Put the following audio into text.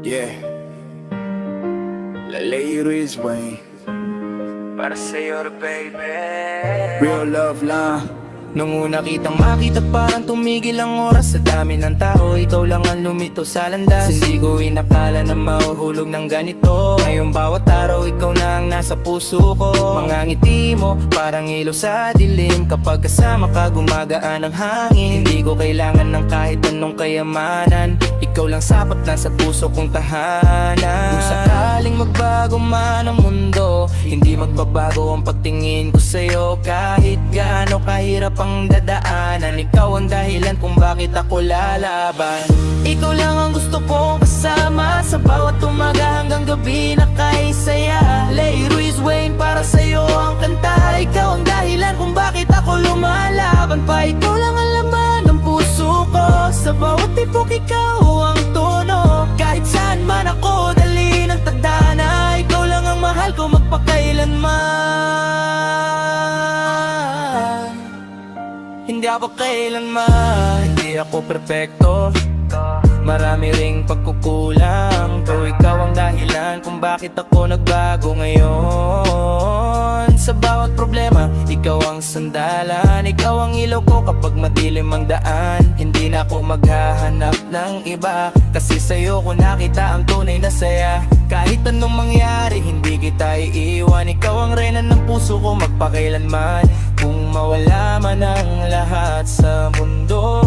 Yeah, Lele Ruiz, Wayne. Para sa'yo, baby. Real love lang. Nung una kitang makita parang tumigil ang oras. Sa dami ng tao, ikaw lang ang lumito sa landas. Hindi ko inakala na mahuhulog ng ganito. Ngayon bawat araw, ikaw na ang nasa puso ko. Mga ngiti mo, parang ilaw sa dilim. Kapag kasama ka, gumagaan ang hangin. Hindi ko kailangan ng kahit anong kayamanan. Ikaw lang sapat na sa puso kong tahanan. Kung sakaling magbago man ang mundo, hindi magbabago ang pagtingin ko sa'yo. Kahit gaano kahirap ang dadaanan, ikaw ang dahilan kung bakit ako lalaban. Ikaw lang ang gusto kong kasama sa bawat umaga hanggang gabi na kaisaya. Lele Ruiz, Wayne, para sa'yo ang kanta. Ikaw ang dahilan kung bakit ako lumalaban pa. Ikaw lang ang laman ng puso ko. Sa bawat tipok ikaw ang tono. Kahit saan man ako dali ng tadhana, ikaw lang ang mahal ko magpakailanman. Hindi ako kailanman, hindi ako perfecto. Marami ring pagkukulang, pero ikaw ang dahilan kung bakit ako nagbago ngayon. Sa bawat problema, ikaw ang sandalan. Ikaw ang ilaw ko kapag madilim ang daan. Hindi na ako maghahanap ng iba, kasi sa'yo ko nakita ang tunay na saya. Kahit anong mangyari, hindi kita iiwan. Ikaw ang reyna ng puso ko magpakailanman. Kung mawala man ang lahat sa mundo,